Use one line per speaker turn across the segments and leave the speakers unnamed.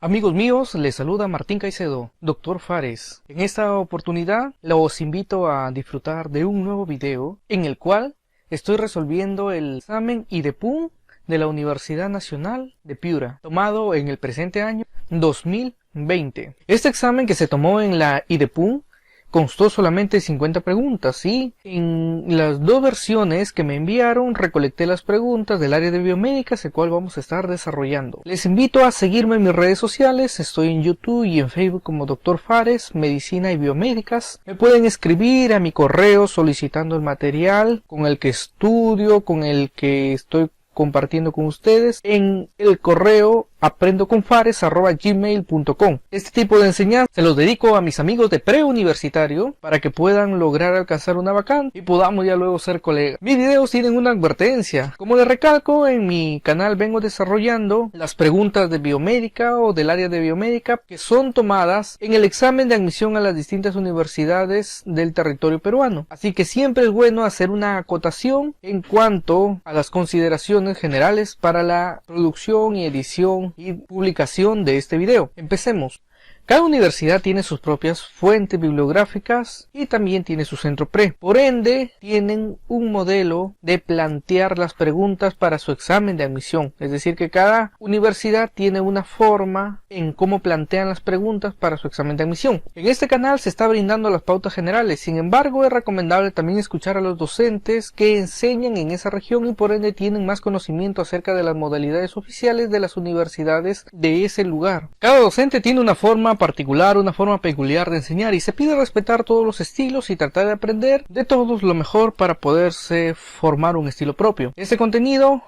Amigos míos, les saluda Martín Caicedo, Dr. Fares. En esta oportunidad los invito a disfrutar de un nuevo video en el cual estoy resolviendo el examen IDEPUM de la Universidad Nacional de Piura, tomado en el presente año 2020. Este examen que se tomó en la IDEPUM constó solamente de 50 preguntas y en las dos versiones que me enviaron recolecté las preguntas del área de biomédicas, el cual vamos a estar desarrollando. Les invito a seguirme en mis redes sociales, estoy en YouTube y en Facebook como Dr. Fares, Medicina y Biomédicas. Me pueden escribir a mi correo solicitando el material con el que estudio, con el que estoy compartiendo con ustedes en el correo aprendoconfares@gmail.com. Este tipo de enseñanza se los dedico a mis amigos de preuniversitario para que puedan lograr alcanzar una vacante y podamos ya luego ser colegas. Mis videos tienen una advertencia. Como les recalco, en mi canal vengo desarrollando las preguntas de biomédica o del área de biomédica que son tomadas en el examen de admisión a las distintas universidades del territorio peruano. Así que siempre es bueno hacer una acotación en cuanto a las consideraciones generales para la producción y edición y publicación de este video. Empecemos. Cada universidad tiene sus propias fuentes bibliográficas y también tiene su centro pre. Por ende, tienen un modelo de plantear las preguntas para su examen de admisión. Es decir, que cada universidad tiene una forma en cómo plantean las preguntas para su examen de admisión. En este canal se está brindando las pautas generales. Sin embargo, es recomendable también escuchar a los docentes que enseñan en esa región y por ende tienen más conocimiento acerca de las modalidades oficiales de las universidades de ese lugar. Cada docente tiene una forma particular, una forma peculiar de enseñar y se pide respetar todos los estilos y tratar de aprender de todos lo mejor para poderse formar un estilo propio. Este contenido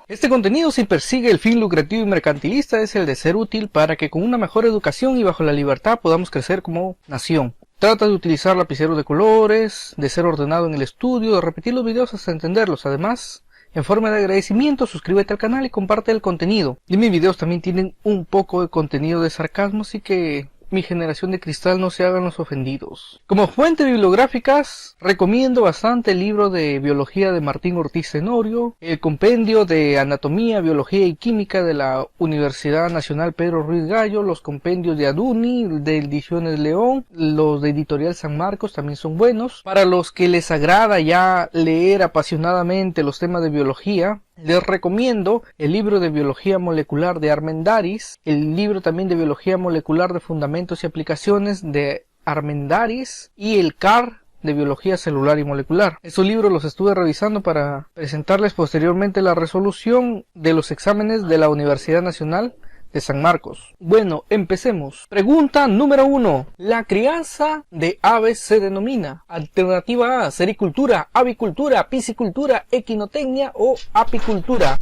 si persigue el fin lucrativo y mercantilista es el de ser útil para que con una mejor educación y bajo la libertad podamos crecer como nación. Trata de utilizar lapiceros de colores, de ser ordenado en el estudio, de repetir los videos hasta entenderlos. Además, en forma de agradecimiento, suscríbete al canal y comparte el contenido. Y mis videos también tienen un poco de contenido de sarcasmo, así que mi generación de cristal no se hagan los ofendidos. Como fuentes bibliográficas, recomiendo bastante el libro de biología de Martín Ortiz Tenorio, el compendio de anatomía, biología y química de la Universidad Nacional Pedro Ruiz Gallo, los compendios de Aduni, de Ediciones León, los de Editorial San Marcos también son buenos. Para los que les agrada ya leer apasionadamente los temas de biología, les recomiendo el libro de Biología Molecular de Armendáriz, el libro también de Biología Molecular de Fundamentos y Aplicaciones de Armendáriz y el CAR de Biología Celular y Molecular. Estos libros los estuve revisando para presentarles posteriormente la resolución de los exámenes de la Universidad Nacional de San Marcos. Bueno, empecemos. Pregunta número 1. La crianza de aves se denomina: alternativa A, sericultura, avicultura, piscicultura, equinotecnia o apicultura.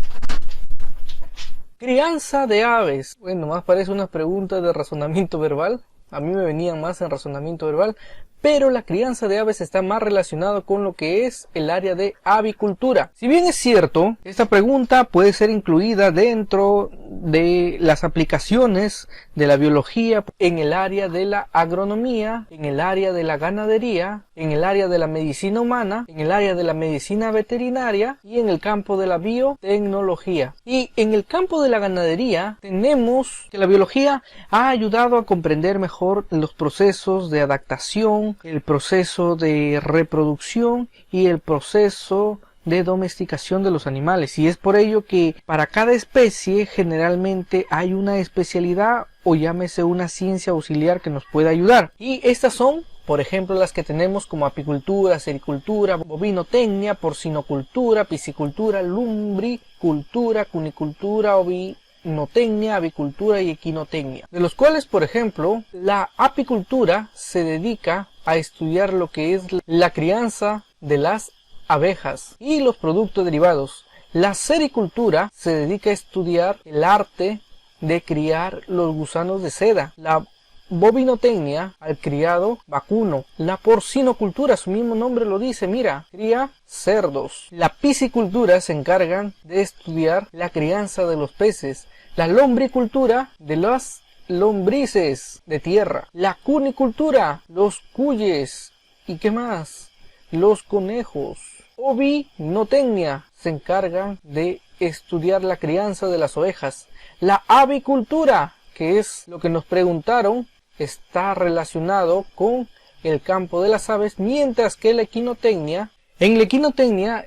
Crianza de aves. Bueno, más parece una pregunta de razonamiento verbal. A mí me venían más en razonamiento verbal, pero la crianza de aves está más relacionado con lo que es el área de avicultura. Si bien es cierto, esta pregunta puede ser incluida dentro de las aplicaciones de la biología en el área de la agronomía, en el área de la ganadería, en el área de la medicina humana, en el área de la medicina veterinaria y en el campo de la biotecnología. Y en el campo de la ganadería tenemos que la biología ha ayudado a comprender mejor los procesos de adaptación, el proceso de reproducción y el proceso de domesticación de los animales, y es por ello que para cada especie generalmente hay una especialidad o llámese una ciencia auxiliar que nos puede ayudar, y estas son por ejemplo las que tenemos como apicultura, sericultura, bovinotecnia, porcinocultura, piscicultura, lumbricultura, cunicultura, ovinotecnia, avicultura y equinotecnia, de los cuales por ejemplo la apicultura se dedica a estudiar lo que es la crianza de las abejas y los productos derivados. La sericultura se dedica a estudiar el arte de criar los gusanos de seda. La bovinotecnia al criado vacuno. La porcinocultura, su mismo nombre lo dice, mira, cría cerdos. La piscicultura se encargan de estudiar la crianza de los peces. La lombricultura de las lombrices de tierra. La cunicultura, los cuyes. ¿Y qué más? Los conejos. Ovinotecnia se encargan de estudiar la crianza de las ovejas. La avicultura, que es lo que nos preguntaron, está relacionado con el campo de las aves, mientras que en la equinotecnia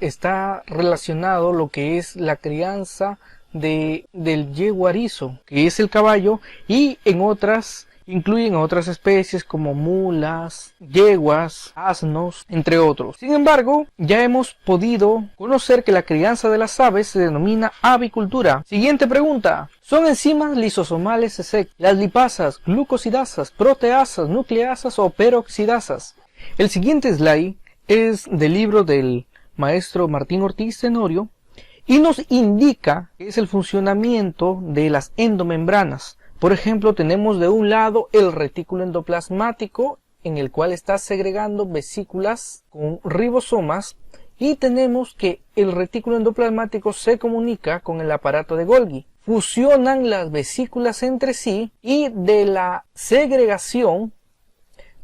está relacionado lo que es la crianza del yeguarizo, que es el caballo, y incluyen a otras especies como mulas, yeguas, asnos, entre otros. Sin embargo, ya hemos podido conocer que la crianza de las aves se denomina avicultura. Siguiente pregunta. ¿Son enzimas lisosomales las lipasas, glucosidasas, proteasas, nucleasas o peroxidasas? El siguiente slide es del libro del maestro Martín Ortiz Tenorio y nos indica qué es el funcionamiento de las endomembranas. Por ejemplo, tenemos de un lado el retículo endoplasmático, en el cual está segregando vesículas con ribosomas, y tenemos que el retículo endoplasmático se comunica con el aparato de Golgi. Fusionan las vesículas entre sí y de la segregación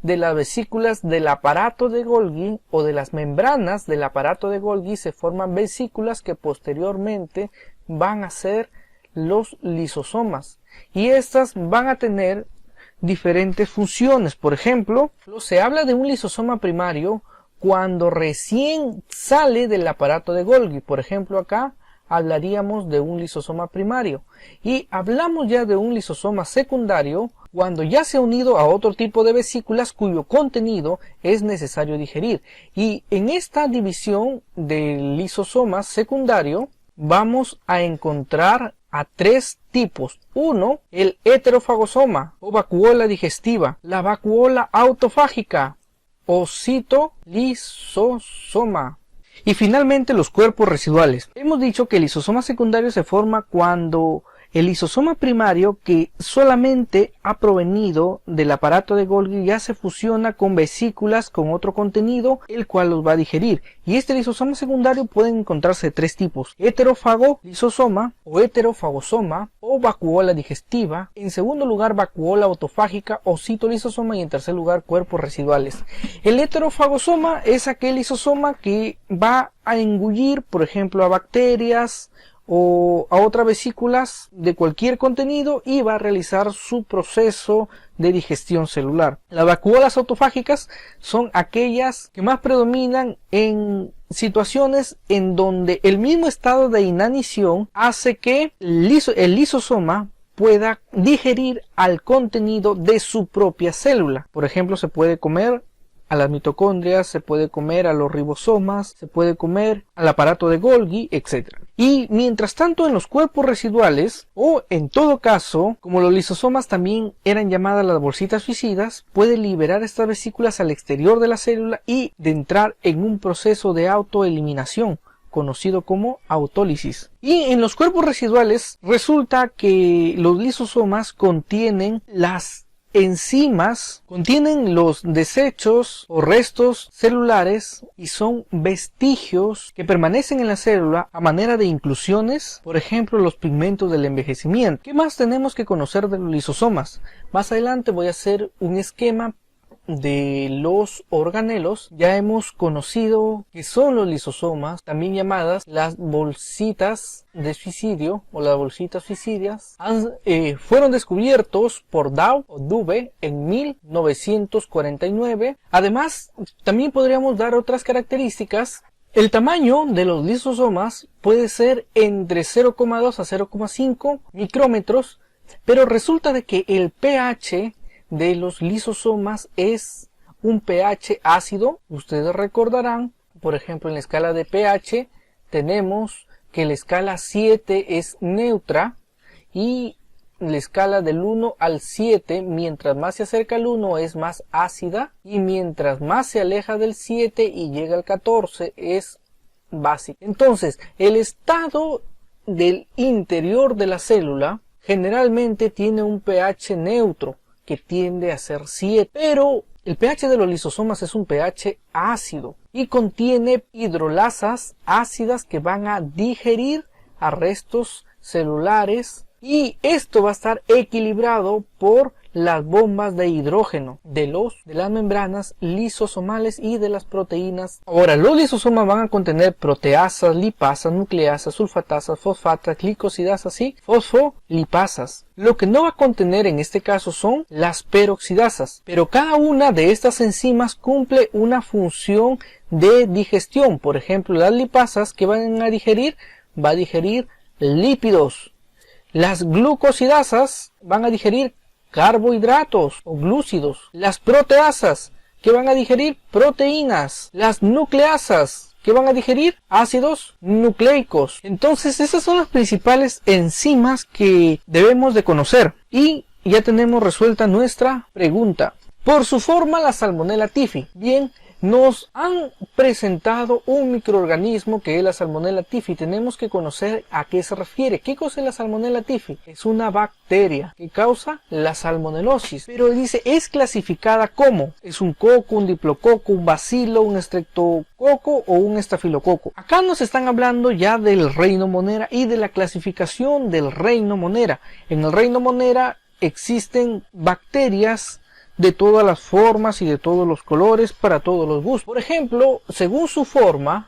de las vesículas del aparato de Golgi o de las membranas del aparato de Golgi se forman vesículas que posteriormente van a ser los lisosomas, y estas van a tener diferentes funciones. Por ejemplo, se habla de un lisosoma primario cuando recién sale del aparato de Golgi. Por ejemplo, acá hablaríamos de un lisosoma primario, y hablamos ya de un lisosoma secundario cuando ya se ha unido a otro tipo de vesículas cuyo contenido es necesario digerir. Y en esta división del lisosoma secundario vamos a encontrar a tres tipos. Uno, el heterofagosoma o vacuola digestiva, la vacuola autofágica o citolisosoma, y finalmente los cuerpos residuales. Hemos dicho que el lisosoma secundario se forma cuando el lisosoma primario, que solamente ha provenido del aparato de Golgi, ya se fusiona con vesículas con otro contenido, el cual los va a digerir. Y este lisosoma secundario pueden encontrarse de tres tipos: heterófago lisosoma o heterofagosoma o vacuola digestiva. En segundo lugar, vacuola autofágica o citolisosoma, y en tercer lugar, cuerpos residuales. El heterofagosoma es aquel lisosoma que va a engullir, por ejemplo, a bacterias o a otras vesículas de cualquier contenido, y va a realizar su proceso de digestión celular. Las vacuolas autofágicas son aquellas que más predominan en situaciones en donde el mismo estado de inanición hace que el lisosoma pueda digerir al contenido de su propia célula. Por ejemplo, se puede comer a las mitocondrias, se puede comer a los ribosomas, se puede comer al aparato de Golgi, etc. Y mientras tanto, en los cuerpos residuales, o en todo caso, como los lisosomas también eran llamadas las bolsitas suicidas, puede liberar estas vesículas al exterior de la célula y de entrar en un proceso de autoeliminación conocido como autólisis. Y en los cuerpos residuales resulta que los lisosomas contienen las enzimas, contienen los desechos o restos celulares, y son vestigios que permanecen en la célula a manera de inclusiones, por ejemplo los pigmentos del envejecimiento. ¿Qué más tenemos que conocer de los lisosomas? Más adelante voy a hacer un esquema de los organelos. Ya hemos conocido que son los lisosomas, también llamadas las bolsitas de suicidio o las bolsitas suicidas. Fueron descubiertos por Dubé en 1949. Además, también podríamos dar otras características. El tamaño de los lisosomas puede ser entre 0,2 a 0,5 micrómetros, pero resulta de que el pH de los lisosomas es un pH ácido. Ustedes recordarán, por ejemplo, en la escala de pH tenemos que la escala 7 es neutra, y la escala del 1 al 7, mientras más se acerca al 1 es más ácida, y mientras más se aleja del 7 y llega al 14 es básica. Entonces, el estado del interior de la célula generalmente tiene un pH neutro, que tiende a ser 7, pero el pH de los lisosomas es un pH ácido y contiene hidrolasas ácidas que van a digerir a restos celulares, y esto va a estar equilibrado por las bombas de hidrógeno de las membranas lisosomales y de las proteínas. Ahora, los lisosomas van a contener proteasas, lipasas, nucleasas, sulfatasas, fosfatas, glicosidasas y fosfolipasas. Lo que no va a contener en este caso son las peroxidasas, pero cada una de estas enzimas cumple una función de digestión. Por ejemplo, las lipasas, que van a digerir, va a digerir lípidos. Las glucosidasas van a digerir carbohidratos o glúcidos. Las proteasas, que van a digerir proteínas. Las nucleasas, que van a digerir ácidos nucleicos. Entonces esas son las principales enzimas que debemos de conocer. Y ya tenemos resuelta nuestra pregunta. Por su forma, la Salmonella typhi. Bien, nos han presentado un microorganismo que es la Salmonella typhi. Tenemos que conocer a qué se refiere. ¿Qué cosa es la Salmonella typhi? Es una bacteria que causa la salmonelosis. Pero dice, es clasificada como, es un coco, un diplococo, un bacilo, un streptococo o un estafilococo. Acá nos están hablando ya del reino Monera y de la clasificación del reino Monera. En el reino Monera existen bacterias de todas las formas y de todos los colores para todos los gustos. Por ejemplo, según su forma,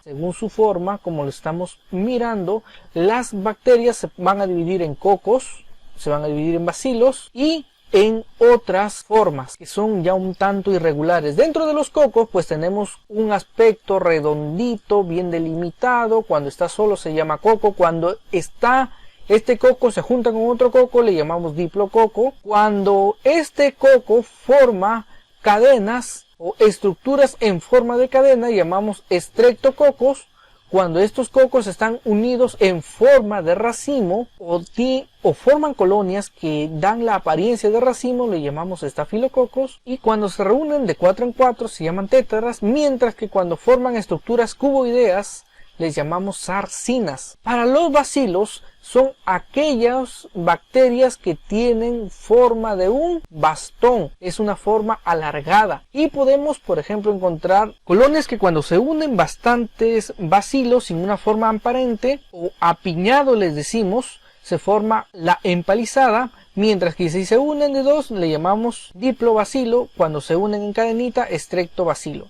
como lo estamos mirando, las bacterias se van a dividir en cocos, se van a dividir en bacilos y en otras formas que son ya un tanto irregulares. Dentro de los cocos pues tenemos un aspecto redondito, bien delimitado. Cuando está solo se llama coco. Cuando está este coco se junta con otro coco, le llamamos diplococo. Cuando este coco forma cadenas o estructuras en forma de cadena, llamamos estreptococos. Cuando estos cocos están unidos en forma de racimo o forman colonias que dan la apariencia de racimo, le llamamos estafilococos. Y cuando se reúnen de 4 en 4 se llaman tétraras, mientras que cuando forman estructuras cuboideas les llamamos sarcinas. Para los bacilos son aquellas bacterias que tienen forma de un bastón, es una forma alargada. Y podemos, por ejemplo, encontrar colonias que cuando se unen bastantes bacilos sin una forma aparente o apiñado les decimos, se forma la empalizada, mientras que si se unen de dos le llamamos diplobacilo, cuando se unen en cadenita, estreptobacilo.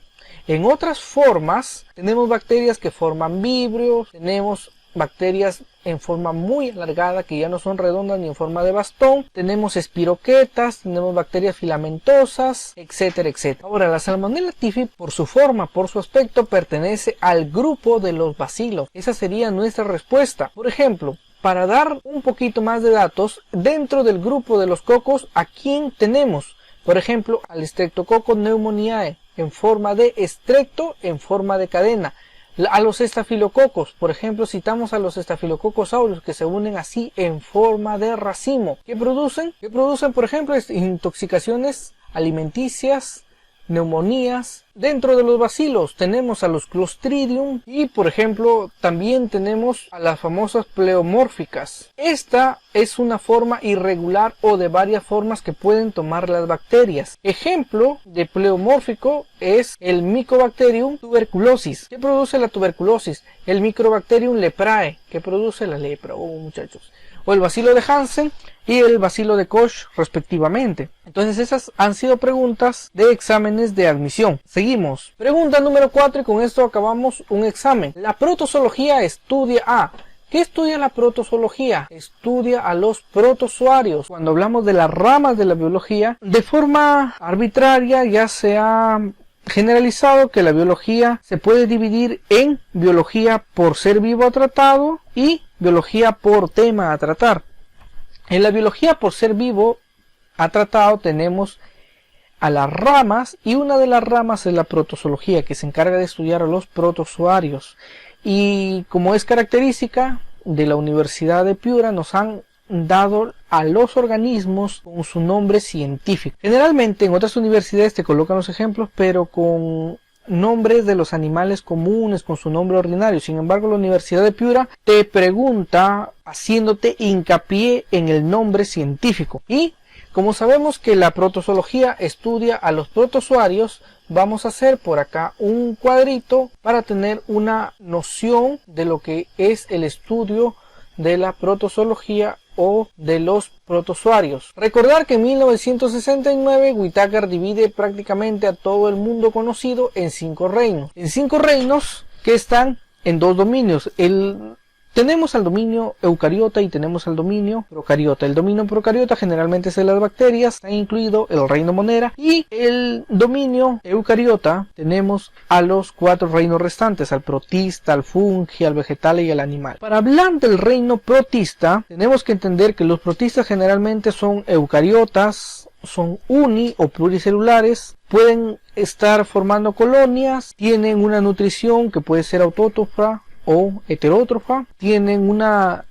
En otras formas tenemos bacterias que forman vibrios, tenemos bacterias en forma muy alargada que ya no son redondas ni en forma de bastón, tenemos espiroquetas, tenemos bacterias filamentosas, etcétera, etcétera. Ahora, la Salmonella typhi, por su forma, por su aspecto, pertenece al grupo de los bacilos. Esa sería nuestra respuesta. Por ejemplo, para dar un poquito más de datos, dentro del grupo de los cocos, ¿a quién tenemos? Por ejemplo, al Streptococcus pneumoniae, en forma de estrepto, en forma de cadena. A los estafilococos, por ejemplo, citamos a los estafilococos aureus, que se unen así en forma de racimo. ¿Qué producen? Por ejemplo, intoxicaciones alimenticias, neumonías. Dentro de los bacilos tenemos a los Clostridium y, por ejemplo, también tenemos a las famosas pleomórficas. Esta es una forma irregular o de varias formas que pueden tomar las bacterias. Ejemplo de pleomórfico es el Mycobacterium tuberculosis. ¿Qué produce la tuberculosis? El Microbacterium leprae, que produce la lepra, muchachos. O el bacilo de Hansen y el bacilo de Koch respectivamente. Entonces esas han sido preguntas de exámenes de admisión. Seguimos. Pregunta número 4 y con esto acabamos un examen. La protozoología estudia a... ¿Qué estudia la protozoología? Estudia a los protozoarios. Cuando hablamos de las ramas de la biología, de forma arbitraria ya se ha generalizado que la biología se puede dividir en biología por ser vivo a tratado y biología por tema a tratar. En la biología por ser vivo a tratado tenemos a las ramas, y una de las ramas es la protozoología, que se encarga de estudiar a los protozoarios. Y como es característica de la Universidad de Piura, nos han dado a los organismos con su nombre científico. Generalmente en otras universidades te colocan los ejemplos, pero con nombres de los animales comunes, con su nombre ordinario. Sin embargo, la Universidad de Piura te pregunta haciéndote hincapié en el nombre científico. Y como sabemos que la protozoología estudia a los protozoarios, vamos a hacer por acá un cuadrito para tener una noción de lo que es el estudio de la protozoología o de los protozoarios. Recordar que en 1969 Whittaker divide prácticamente a todo el mundo conocido en 5 reinos. En 5 reinos que están en 2 dominios. Tenemos al dominio eucariota y tenemos al dominio procariota. El dominio procariota generalmente es de las bacterias, está incluido el reino Monera, y el dominio eucariota tenemos a los 4 reinos restantes, al protista, al fungi, al vegetal y al animal. Para hablar del reino protista, tenemos que entender que los protistas generalmente son eucariotas, son uni o pluricelulares, pueden estar formando colonias, tienen una nutrición que puede ser autótrofa o heterótrofa, tienen una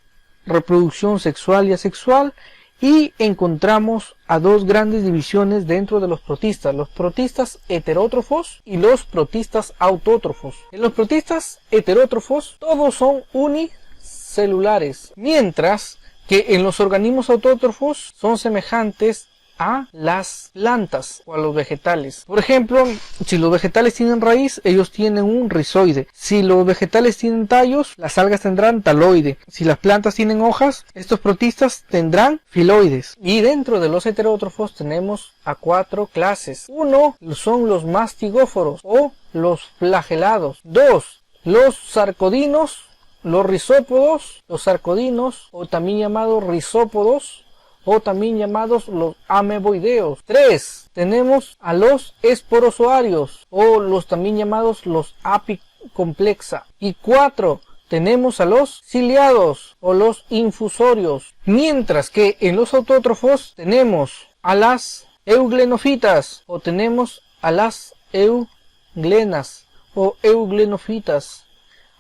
reproducción sexual y asexual, y encontramos a 2 grandes divisiones dentro de los protistas heterótrofos y los protistas autótrofos. En los protistas heterótrofos todos son unicelulares, mientras que en los organismos autótrofos son semejantes a las plantas o a los vegetales. Por ejemplo, si los vegetales tienen raíz, ellos tienen un rizoide. Si los vegetales tienen tallos, las algas tendrán taloide. Si las plantas tienen hojas, estos protistas tendrán filoides. Y dentro de los heterótrofos tenemos a 4 clases. 1 son los mastigóforos o los flagelados. 2, los sarcodinos, los rizópodos, los sarcodinos, o también llamados rizópodos, o también llamados los ameboideos. 3, tenemos a los esporozoarios, o los también llamados los apicomplexa. Y 4, tenemos a los ciliados o los infusorios. Mientras que en los autótrofos tenemos a las euglenofitas, o tenemos a las euglenas o euglenofitas.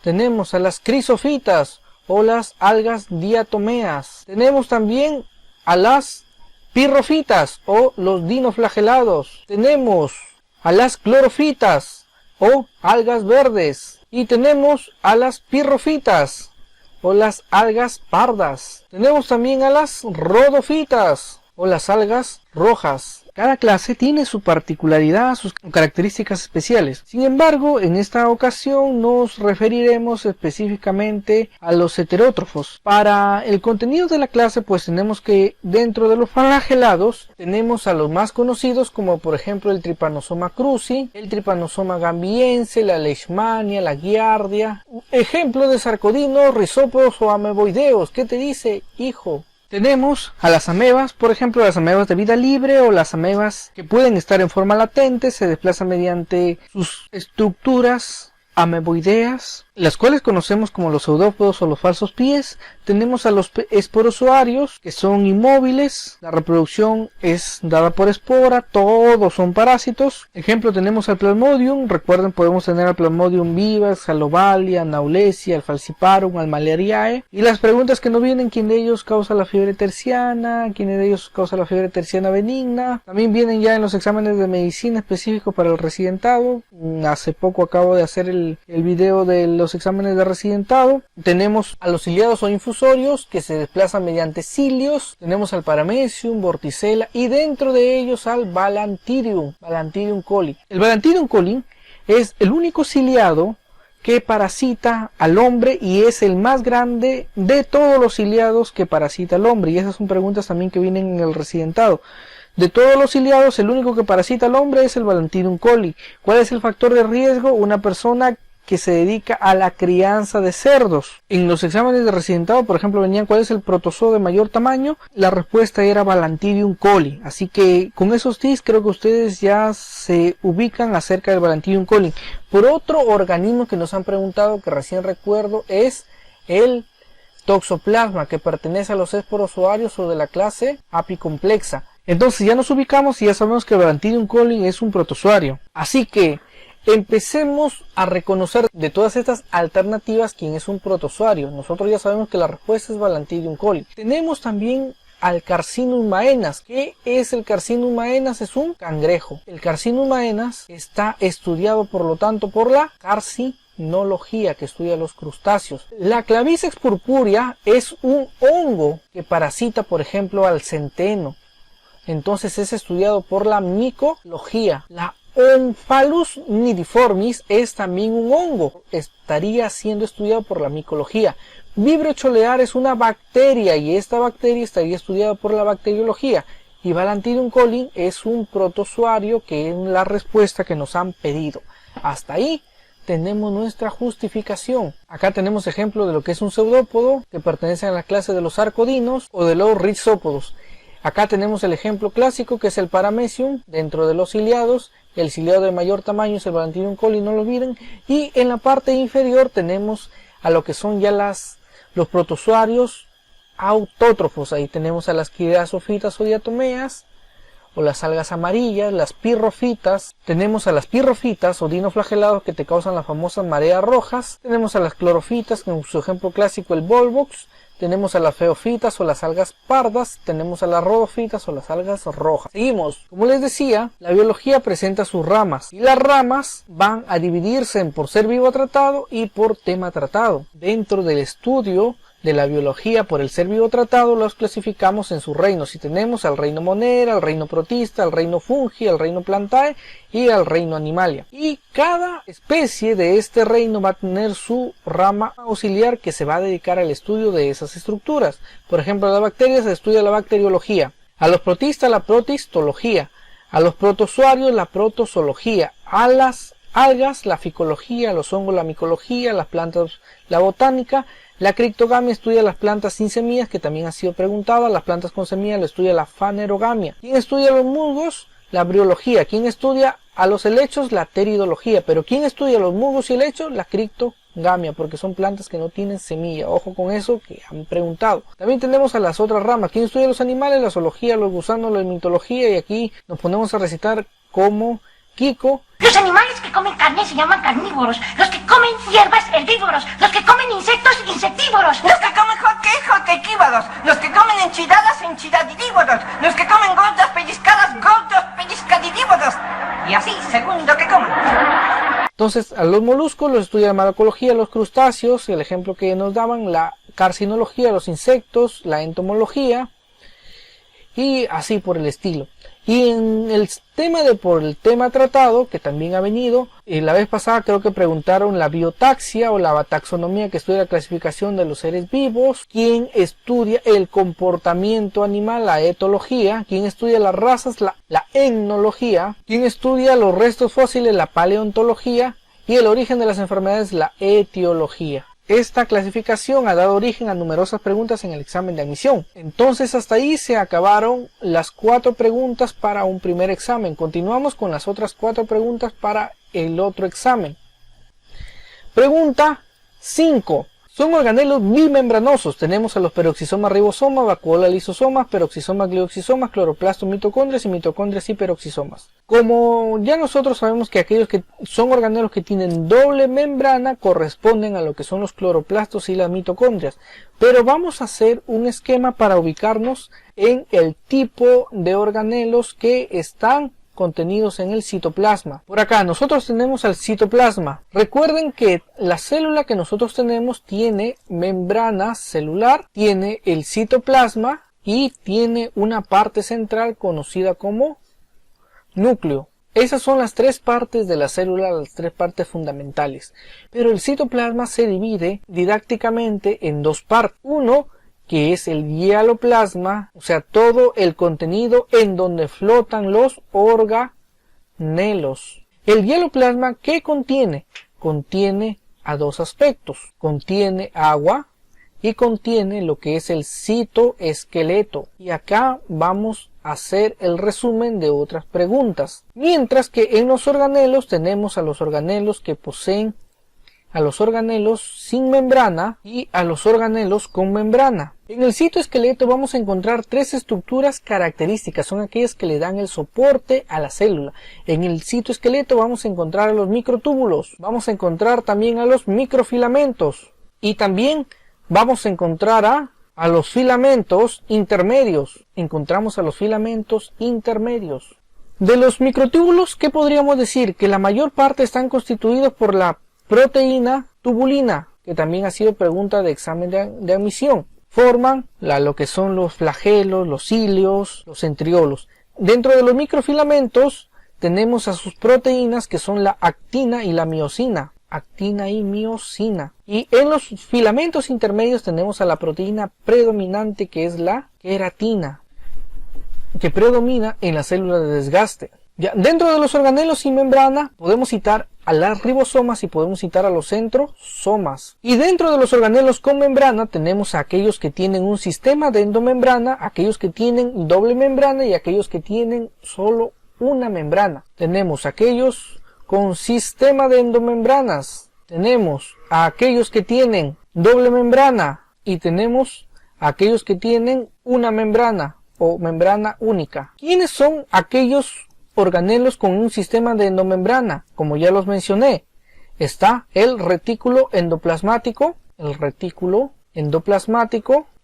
Tenemos a las crisofitas o las algas diatomeas. Tenemos también a las pirrofitas o los dinoflagelados. Tenemos a las clorofitas o algas verdes. Y tenemos a las pirrofitas o las algas pardas. Tenemos también a las rhodofitas o las algas rojas. Cada clase tiene su particularidad, sus características especiales. Sin embargo, en esta ocasión nos referiremos específicamente a los heterótrofos. Para el contenido de la clase, pues tenemos que dentro de los flagelados tenemos a los más conocidos, como por ejemplo el Trypanosoma cruzi, el Trypanosoma gambiense, la Leishmania, la Giardia. Ejemplo de sarcodinos, rizópodos o ameboideos. ¿Qué te dice, hijo? Tenemos a las amebas, por ejemplo las amebas de vida libre o las amebas que pueden estar en forma latente, se desplazan mediante sus estructuras ameboideas, las cuales conocemos como los pseudópodos o los falsos pies. Tenemos a los esporozoarios, que son inmóviles, la reproducción es dada por espora, todos son parásitos. Ejemplo, tenemos al Plasmodium, recuerden, podemos tener al Plasmodium vivax, al Ovalia, Naulesia, al Falciparum, al Malariae. Y las preguntas que nos vienen: ¿quién de ellos causa la fiebre terciana? ¿Quién de ellos causa la fiebre terciana benigna? También vienen ya en los exámenes de medicina específicos para el residentado. Hace poco acabo de hacer el video de los exámenes de residentado. Tenemos a los ciliados o infusorios, que se desplazan mediante cilios. Tenemos al Paramecium, Vorticella, y dentro de ellos al Balantidium coli. El Balantidium coli es el único ciliado que parasita al hombre y es el más grande de todos los ciliados que parasita al hombre. Y esas son preguntas también que vienen en el residentado. De todos los ciliados, el único que parasita al hombre es el Balantidium coli. ¿Cuál es el factor de riesgo? Una persona que se dedica a la crianza de cerdos. En los exámenes de residentado, por ejemplo, venían cuál es el protozoo de mayor tamaño. La respuesta era Balantidium coli. Así que con esos tips creo que ustedes ya se ubican acerca del Balantidium coli. Por otro organismo que nos han preguntado, que recién recuerdo, es el Toxoplasma, que pertenece a los esporozoarios o de la clase apicomplexa. Entonces ya nos ubicamos y ya sabemos que el Balantidium coli es un protozoario. Así que empecemos a reconocer de todas estas alternativas quién es un protozoario. Nosotros ya sabemos que la respuesta es Balantidium coli. Tenemos también al Carcinum maenas. ¿Qué es el Carcinum maenas? Es un cangrejo. El Carcinum maenas está estudiado, por lo tanto, por la carcinología, que estudia los crustáceos. La Claviceps purpurea es un hongo que parasita, por ejemplo, al centeno. Entonces es estudiado por la micología. La Omphalus nidiformis es también un hongo, estaría siendo estudiado por la micología. Vibrio chollear es una bacteria y esta bacteria estaría estudiada por la bacteriología. Y Balantidium colin es un protozoario, que es la respuesta que nos han pedido. Hasta ahí tenemos nuestra justificación. Acá tenemos ejemplo de lo que es un pseudópodo, que pertenece a la clase de los arcodinos o de los rhizópodos. Acá tenemos el ejemplo clásico, que es el Paramecium dentro de los ciliados. El ciliado de mayor tamaño es el Balantidium colin, no lo olviden. Y en la parte inferior tenemos a lo que son ya los protozoarios autótrofos. Ahí tenemos a las quideazofitas o diatomeas, o las algas amarillas, las pirrofitas. Tenemos a las pirrofitas o dinoflagelados, que te causan las famosas mareas rojas. Tenemos a las clorofitas, con su ejemplo clásico el Volvox. Tenemos a las feofitas o las algas pardas. Tenemos a las rodofitas o las algas rojas. Seguimos. Como les decía, la biología presenta sus ramas. Y las ramas van a dividirse en por ser vivo tratado y por tema tratado. Dentro del estudio de la biología por el ser vivo tratado los clasificamos en sus reinos. Y tenemos al reino Monera, al reino Protista, al reino Fungi, al reino Plantae y al reino Animalia. Y cada especie de este reino va a tener su rama auxiliar que se va a dedicar al estudio de esas estructuras. Por ejemplo, a las bacterias se estudia la bacteriología, a los protistas la protistología, a los protozoarios la protozoología, a las algas la ficología, a los hongos la micología, a las plantas la botánica. La criptogamia estudia las plantas sin semillas, que también ha sido preguntada. Las plantas con semillas lo estudia la fanerogamia. ¿Quién estudia los musgos? La briología. ¿Quién estudia a los helechos? La pteridología. Pero ¿quién estudia los musgos y helechos? La criptogamia, porque son plantas que no tienen semilla. Ojo con eso, que han preguntado. También tenemos a las otras ramas. ¿Quién estudia los animales? La zoología, los gusanos, la mitología. Y aquí nos ponemos a recitar como Kiko.
Los animales que comen carne se llaman carnívoros. Los que comen hierbas, herbívoros. Los que comen insectos, insectívoros.
Los que comen joquequívoros. Los que comen enchiladas, enchiladivívoros. Los que comen gordas pellizcadas, gordos pellizcadidívoros. Y así, según lo que coman.
Entonces, a los moluscos los estudia la malacología, los crustáceos, el ejemplo que nos daban, la carcinología, los insectos, la entomología, y así por el estilo. Y en el tema por el tema tratado, que también ha venido, la vez pasada creo que preguntaron la biotaxia o la taxonomía, que estudia la clasificación de los seres vivos. ¿Quién estudia el comportamiento animal? La etología. ¿Quién estudia las razas? La etnología. ¿Quién estudia los restos fósiles? La paleontología. Y el origen de las enfermedades, la etiología. Esta clasificación ha dado origen a numerosas preguntas en el examen de admisión. Entonces hasta ahí se acabaron las 4 preguntas para un primer examen. Continuamos con las otras 4 preguntas para el otro examen. Pregunta 5. Son organelos bimembranosos. Tenemos a los peroxisomas ribosomas, vacuola lisosomas, peroxisomas glioxisomas, cloroplastos mitocondrias y mitocondrias y peroxisomas. Como ya nosotros sabemos que aquellos que son organelos que tienen doble membrana corresponden a lo que son los cloroplastos y las mitocondrias. Pero vamos a hacer un esquema para ubicarnos en el tipo de organelos que están contenidos en el citoplasma. Por acá nosotros tenemos al citoplasma. Recuerden que la célula que nosotros tenemos tiene membrana celular, tiene el citoplasma y tiene una parte central conocida como núcleo. Esas son las 3 partes de la célula, las 3 partes fundamentales. Pero el citoplasma se divide didácticamente en 2 partes. Uno, que es el hialoplasma, o sea, todo el contenido en donde flotan los organelos. El hialoplasma, ¿qué contiene? Contiene a 2 aspectos. Contiene agua y contiene lo que es el citoesqueleto. Y acá vamos a hacer el resumen de otras preguntas. Mientras que en los organelos tenemos a los organelos que poseen a los organelos sin membrana y a los organelos con membrana. En el citoesqueleto vamos a encontrar 3 estructuras características, son aquellas que le dan el soporte a la célula. En el citoesqueleto vamos a encontrar a los microtúbulos, vamos a encontrar también a los microfilamentos y también vamos a encontrar a los filamentos intermedios. Encontramos a los filamentos intermedios. De los microtúbulos, ¿qué podríamos decir? Que la mayor parte están constituidos por la proteína tubulina, que también ha sido pregunta de examen de admisión. Forman lo que son los flagelos, los cilios, los centriolos. Dentro de los microfilamentos tenemos a sus proteínas que son la actina y la miosina. Actina y miosina. Y en los filamentos intermedios tenemos a la proteína predominante que es la queratina, que predomina en la célula de desgaste. Ya, dentro de los organelos sin membrana podemos citar a las ribosomas y podemos citar a los centrosomas. Y dentro de los organelos con membrana tenemos a aquellos que tienen un sistema de endomembrana, aquellos que tienen doble membrana y aquellos que tienen solo una membrana. Tenemos aquellos con sistema de endomembranas, tenemos a aquellos que tienen doble membrana y tenemos a aquellos que tienen una membrana o membrana única. ¿Quiénes son aquellos organelos con un sistema de endomembrana? Como ya los mencioné, está el retículo endoplasmático,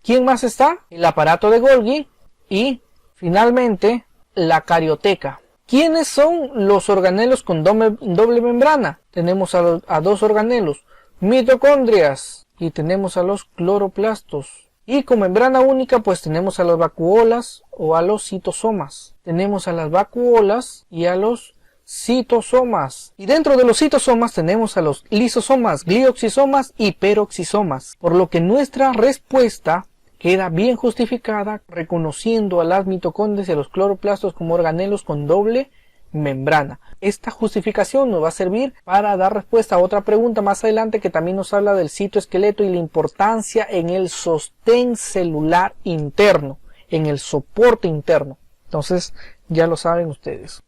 ¿Quién más está? El aparato de Golgi y finalmente la carioteca. ¿Quiénes son los organelos con doble membrana? Tenemos a dos organelos, mitocondrias, y tenemos a los cloroplastos. Y con membrana única pues tenemos a las vacuolas o a los citosomas. Tenemos a las vacuolas y a los citosomas. Y dentro de los citosomas tenemos a los lisosomas, glioxisomas y peroxisomas. Por lo que nuestra respuesta queda bien justificada reconociendo a las mitocondrias y a los cloroplastos como organelos con doble membrana. Esta justificación nos va a servir para dar respuesta a otra pregunta más adelante que también nos habla del citoesqueleto y la importancia en el sostén celular interno, en el soporte interno. Entonces ya lo saben ustedes.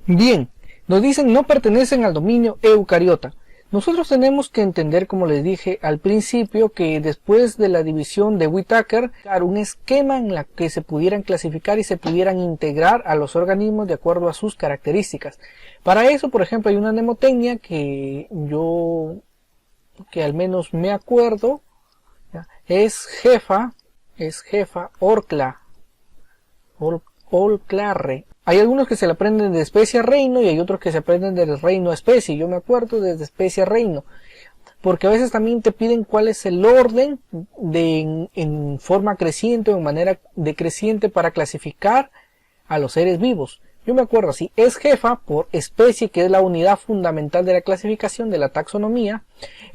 Bien, nos dicen no pertenecen al dominio eucariota. Nosotros tenemos que entender, como les dije al principio, que después de la división de Whittaker, un esquema en la que se pudieran clasificar y se pudieran integrar a los organismos de acuerdo a sus características. Para eso, por ejemplo, hay una mnemotecnia que al menos me acuerdo, ¿ya? es jefa, orcla, olclarre. Hay algunos que se le aprenden de especie a reino y hay otros que se aprenden del reino a especie. Yo me acuerdo desde especie a reino. Porque a veces también te piden cuál es el orden en forma creciente o en manera decreciente para clasificar a los seres vivos. Yo me acuerdo así, es jefa por especie, que es la unidad fundamental de la clasificación de la taxonomía.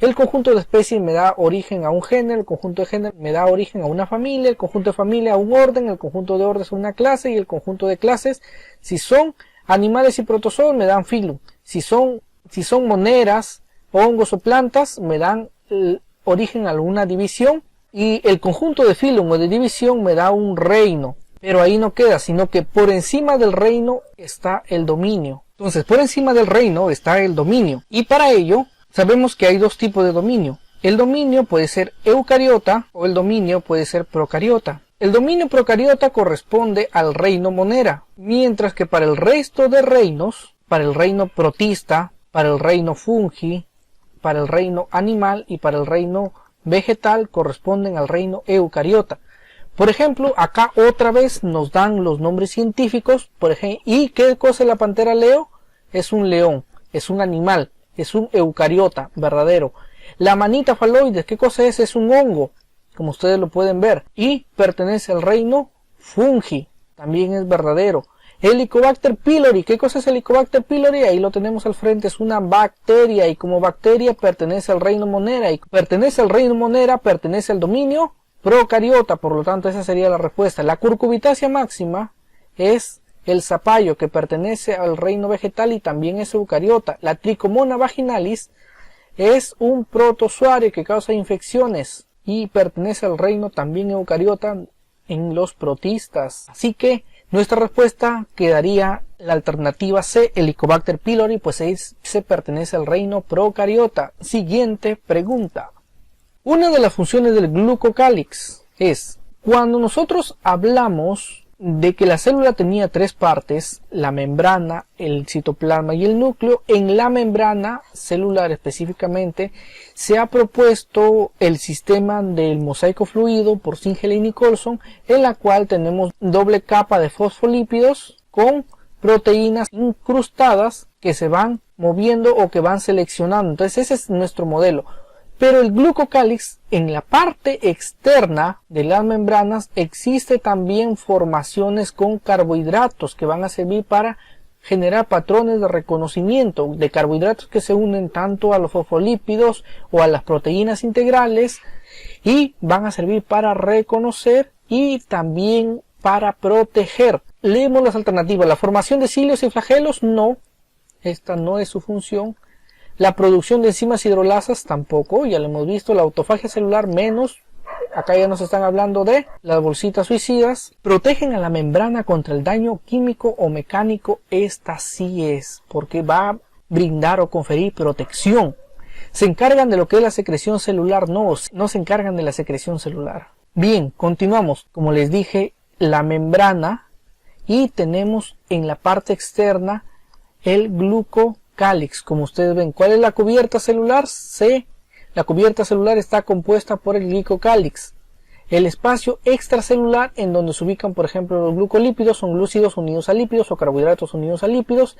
El conjunto de especies me da origen a un género, el conjunto de género me da origen a una familia, el conjunto de familia a un orden, el conjunto de órdenes a una clase y el conjunto de clases, si son animales y protozoos, me dan filum. Si son moneras, hongos o plantas, me dan origen a una división y el conjunto de filum o de división me da un reino. Pero ahí no queda, sino que por encima del reino está el dominio. Entonces, por encima del reino está el dominio. Y para ello, sabemos que hay dos tipos de dominio. El dominio puede ser eucariota o el dominio puede ser procariota. El dominio procariota corresponde al reino monera, mientras que para el resto de reinos, para el reino protista, para el reino fungi, para el reino animal y para el reino vegetal corresponden al reino eucariota. Por ejemplo, acá otra vez nos dan los nombres científicos, por ejemplo, ¿y qué cosa es la pantera leo? Es un león, es un animal, es un eucariota verdadero. La manita faloides, ¿qué cosa es? Es un hongo, como ustedes lo pueden ver, y pertenece al reino fungi, también es verdadero. Helicobacter pylori, ¿qué cosa es Helicobacter pylori? Ahí lo tenemos al frente, es una bacteria, y como bacteria pertenece al reino monera, y pertenece al reino monera, pertenece al dominio procariota, por lo tanto esa sería la respuesta. La curcubitácea máxima es el zapallo, que pertenece al reino vegetal y también es eucariota. La Trichomona vaginalis es un protozoario que causa infecciones y pertenece al reino también eucariota en los protistas. Así que nuestra respuesta quedaría la alternativa C, Helicobacter pylori, pues se pertenece al reino procariota. Siguiente pregunta. Una de las funciones del glucocálix es, cuando nosotros hablamos de que la célula tenía tres partes, la membrana, el citoplasma y el núcleo, en la membrana celular específicamente se ha propuesto el sistema del mosaico fluido por Singer y Nicholson, en la cual tenemos doble capa de fosfolípidos con proteínas incrustadas que se van moviendo o que van seleccionando. Entonces ese es nuestro modelo. Pero el glucocálix, en la parte externa de las membranas, existe también formaciones con carbohidratos que van a servir para generar patrones de reconocimiento de carbohidratos que se unen tanto a los fosfolípidos o a las proteínas integrales y van a servir para reconocer y también para proteger. Leemos las alternativas. La formación de cilios y flagelos, no. Esta no es su función. La producción de enzimas hidrolasas, tampoco. Ya lo hemos visto. La autofagia celular, menos. Acá ya nos están hablando de las bolsitas suicidas. Protegen a la membrana contra el daño químico o mecánico. Esta sí es, porque va a brindar o conferir protección. Se encargan de lo que es la secreción celular, no se encargan de la secreción celular. Bien, continuamos. Como les dije, la membrana, y tenemos en la parte externa el glucocálix. Como ustedes ven, ¿cuál es la cubierta celular? La cubierta celular está compuesta por el glucocálix. El espacio extracelular en donde se ubican, por ejemplo, los glucolípidos, son glúcidos unidos a lípidos o carbohidratos unidos a lípidos.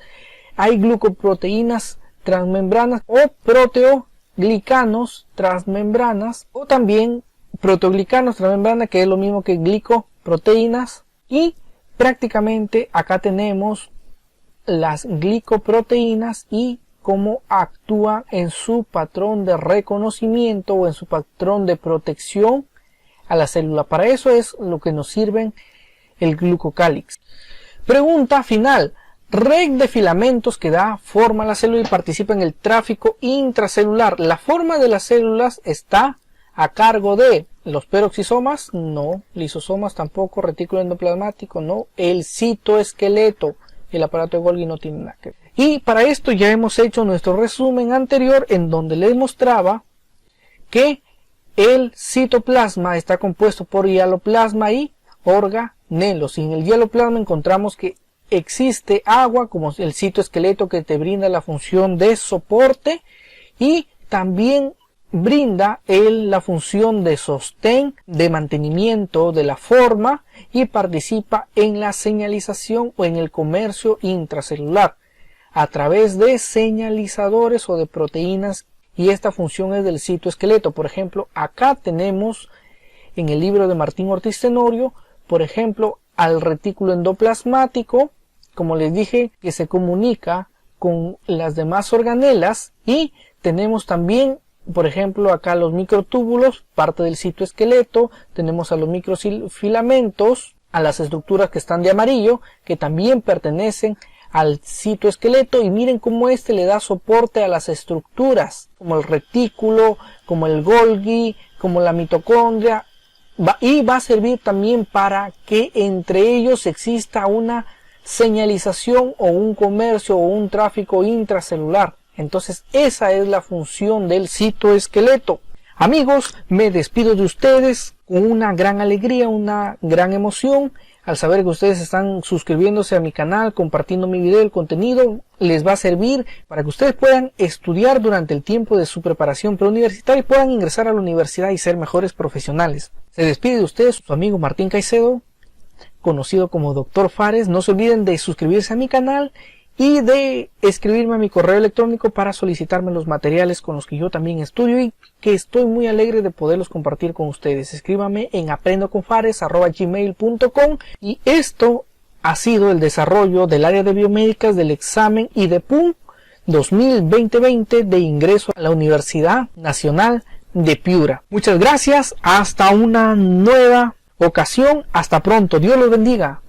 Hay glucoproteínas transmembranas o proteoglicanos transmembranas, o también proteoglicanos transmembrana, que es lo mismo que glicoproteínas. Y prácticamente acá tenemos las glicoproteínas y cómo actúa en su patrón de reconocimiento o en su patrón de protección a la célula. Para eso es lo que nos sirven el glucocálix. Pregunta final. Red de filamentos que da forma a la célula y participa en el tráfico intracelular. La forma de las células está a cargo de los peroxisomas, no, lisosomas tampoco, retículo endoplasmático, no, el citoesqueleto, el aparato de Golgi no tiene nada que ver. Y para esto ya hemos hecho nuestro resumen anterior en donde les mostraba que el citoplasma está compuesto por hialoplasma y organelos. Y en el hialoplasma encontramos que existe agua como el citoesqueleto que te brinda la función de soporte y también brinda la función de sostén, de mantenimiento de la forma y participa en la señalización o en el comercio intracelular a través de señalizadores o de proteínas, y esta función es del citoesqueleto. Por ejemplo, acá tenemos en el libro de Martín Ortiz Tenorio, por ejemplo, al retículo endoplasmático, como les dije, que se comunica con las demás organelas, y tenemos también, por ejemplo, acá los microtúbulos, parte del citoesqueleto, tenemos a los microfilamentos, a las estructuras que están de amarillo, que también pertenecen al citoesqueleto, y miren cómo este le da soporte a las estructuras, como el retículo, como el Golgi, como la mitocondria, y va a servir también para que entre ellos exista una señalización o un comercio o un tráfico intracelular. Entonces esa es la función del citoesqueleto. Amigos, me despido de ustedes con una gran alegría, una gran emoción al saber que ustedes están suscribiéndose a mi canal, compartiendo mi video. El contenido les va a servir para que ustedes puedan estudiar durante el tiempo de su preparación preuniversitaria y puedan ingresar a la universidad y ser mejores profesionales. Se despide de ustedes su amigo Martín Caicedo, conocido como Dr. Fares. No se olviden de suscribirse a mi canal y de escribirme a mi correo electrónico para solicitarme los materiales con los que yo también estudio y que estoy muy alegre de poderlos compartir con ustedes. Escríbame en aprendoconfares@gmail.com. Y esto ha sido el desarrollo del área de biomédicas del examen IDEPUM 2020 de ingreso a la Universidad Nacional de Piura. Muchas gracias, hasta una nueva ocasión, hasta pronto, Dios los bendiga.